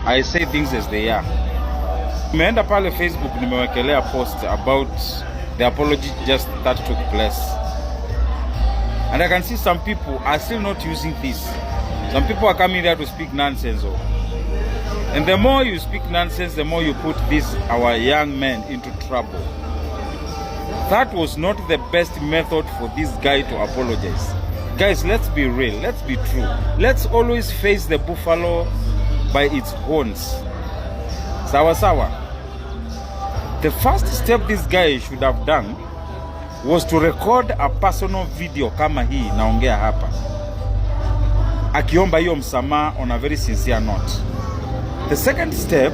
I say things as they are. Nimeenda pale Facebook nimewekelea post about the apology just that took place. And I can see some people are still not using this. Some people are coming there to speak nonsense. And the more you speak nonsense, the more you put our young men into trouble. That was not the best method for this guy to apologize. Guys, let's be real. Let's be true. Let's always face the buffalo by its horns. Sawa sawa. The first step this guy should have done was to record a personal video kama hii naongea hapa, akiomba hiyo msamaha on a very sincere note. The second step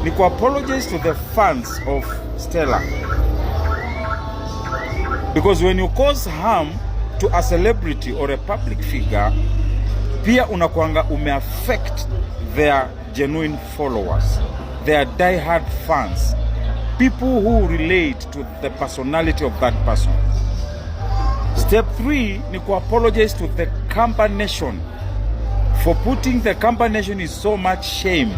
ni ku apologize to the fans of Stella, because when you cause harm to a celebrity or a public figure, pia unakuanga umeaffect their genuine followers, their die-hard fans, people who relate to the personality of that person. Step 3 ni ku apologize to the Kamba Nation for putting the Kamba Nation in so much shame.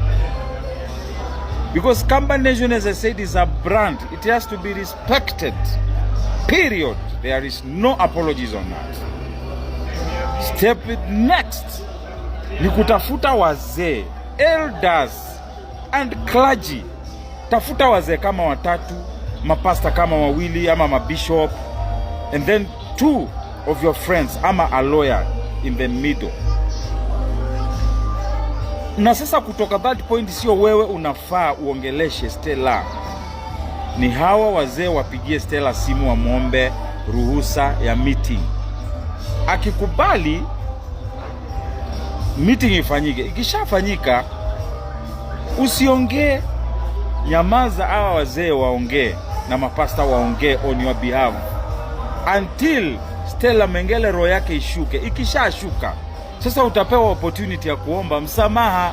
Because Kamba Nation, as I said, is a brand. It has to be respected. Period. There is no apologies on that. Step next ni kutafuta wazee, elders and clergy. Tafuta wazee kama watatu, mapasta kama wawili ama mabishop, and then 2 of your friends ama a lawyer in the middle. Na sasa kutoka that point, sio wewe unafaa uongeleshe Stella. Ni hawa wazee wapigie Stella simu wa muombe ruhusa ya meeting. Akikubali, meeting ifanyike. Ikishafanyika, usiongee, nyamaza, hawa wazee waongee na mapasta waongee on your behalf until Stella Mengele roho yake ishuke. Ikishashuka, sasa utapewa opportunity ya kuomba msamaha.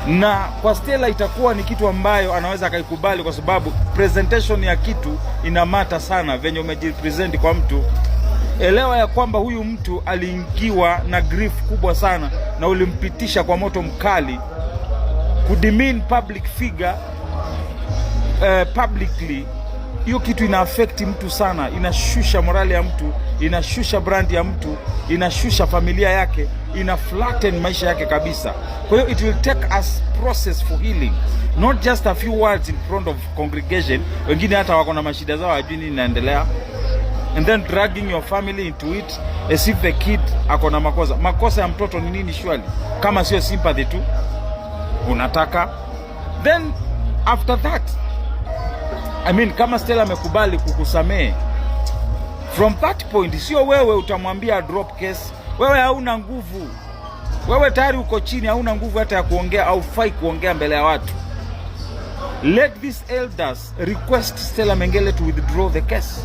Na kwa Stella itakuwa ni kitu ambayo anaweza akaikubali, kwa sababu presentation ya kitu inamata sana venye umejipresent kwa mtu. Elewa ya kwamba huyu mtu aliingiwa na grief kubwa sana na ulimpitisha kwa moto mkali. Kudemean public figure publicly, hiyo kitu ina affect mtu sana, inashusha morali ya mtu, inashusha brand ya mtu, inashusha familia yake, ina flatten maisha yake kabisa. Kwa hiyo it will take us process for healing, not just a few words in front of congregation. Wengine hata wako na mashida zao, hajui nini inaendelea, and then dragging your family into it as if the kid ako na makosa. Makosa ya mtoto ni nini surely kama sio sympathy tu unataka? Then after that, I mean, kama Stella amekubali kukusamee, from that point sio wewe utamwambia drop case. Wewe hauna nguvu, wewe tayari uko chini, hauna nguvu hata ya kuongea au fai kuongea mbele ya watu. Let these elders request Stella Mengele to withdraw the case.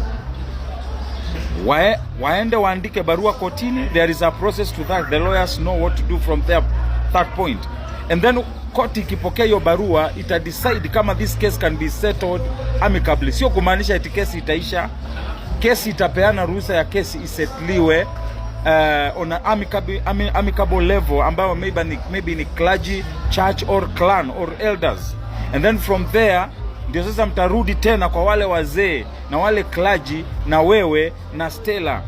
Waende waandike barua kotini. There is a process to that. The lawyers know what to do from there, that point. And then koti ikipokea hiyo barua ita decide kama this case can be settled amicably. Sio kumaanisha eti kesi itaisha. Kesi itapeana ruhusa ya kesi isetliwe on an amicable level, ambayo maybe ni clergy, church or clan or elders. And then from there ndio sasa mtarudi tena kwa wale wazee na wale clergy na wewe na Stella.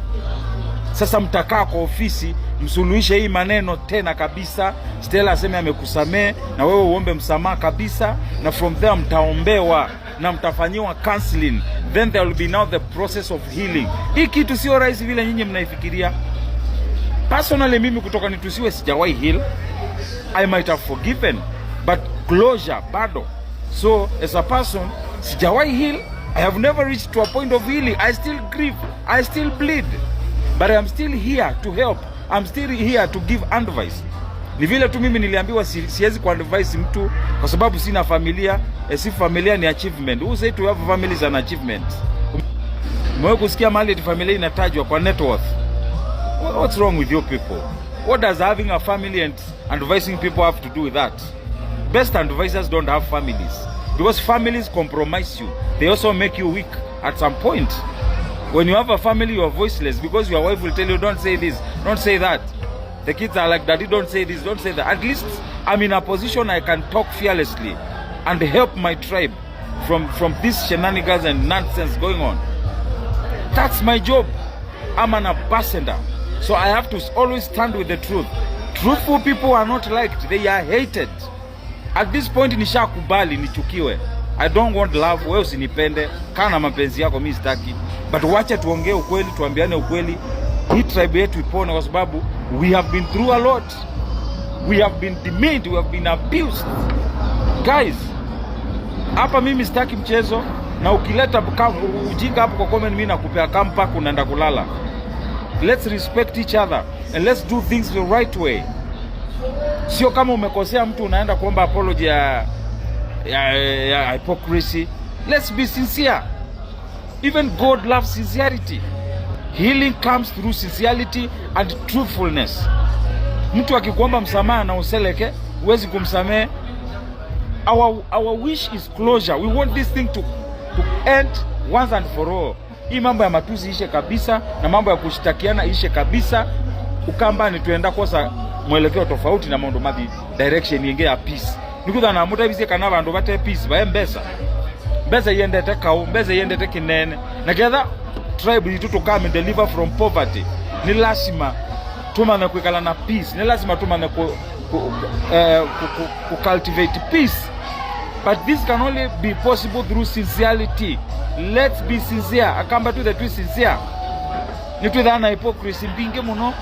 Sasa mtakaa kwa ofisi msuluhishe hii maneno tena kabisa. Stella aseme amekusamee na wewe uombe msamaha kabisa, na from there mtaombewa na mtafanyiwa counseling. Then there will be now the process of healing. Hii kitu sio rahisi vile nyinyi mnaifikiria. Personally, mimi kutoka nitusiwe sijawahi heal. I might have forgiven, but closure bado. So as a person, sijawahi heal. I have never reached to a point of healing. I still grieve, I still bleed, but I am still here to help. I'm still here to give advice. Ni vile tu mimi niliambiwa siwezi kuadvise mtu kwa sababu sina familia. Si familia ni achievement. Who say to have family is an achievement? Mwewe kusikia mahali eti familia inatajwa kwa net worth. What's wrong with you people? What does having a family and advising people have to do with that? Best advisors don't have families, because families compromise you. They also make you weak at some point. When you have a family, you are voiceless because your wife will tell you, don't say this, don't say that. The kids are like, Daddy, don't say this, don't say that. At least I'm in a position I can talk fearlessly and help my tribe from these shenanigans and nonsense going on. That's my job. I'm an ambassador. So I have to always stand with the truth. Truthful people are not liked, they are hated. At this point nishakubali nichukiwe. I don't want love, wewe usinipende, kana mapenzi yako mimi sitaki. But wacha tuongee ukweli, tuambiane ukweli. Hii tribe yetu ipone kwa sababu we have been through a lot. We have been demeaned, we have been abused. Guys, hapa mimi sitaki mchezo, na ukileta ujinga hapo kwa comment mimi nakupea kampa kunaenda kulala. Let's respect each other and let's do things the right way. Sio kama umekosea mtu unaenda kuomba apology ya hypocrisy. Let's be sincere. Even God loves sincerity. Healing comes through sincerity and truthfulness. Mtu akikuomba msamaha na useleke, huwezi kumsamehe. Our wish is closure. We want this thing to end once and for all. Hii mambo ya matusi ishe kabisa, na mambo ya kushtakiana ishe kabisa. Ukambani tuenda kosa mwelekeo tofauti na mondo mabi direction yenge ya peace. Nikuda na muta bize kana bandu bate peace ba mbesa. Mbesa yende te kawo, mbesa yende te kinene. Na kedha tribe yitu to come and deliver from poverty. Ni lazima tumane kwekala na peace. Ni lazima tumane ku cultivate peace. But this can only be possible through sincerity. Let's be sincere. Akamba to the truth sincere. Nitu dana hypocrisy mbinge muno.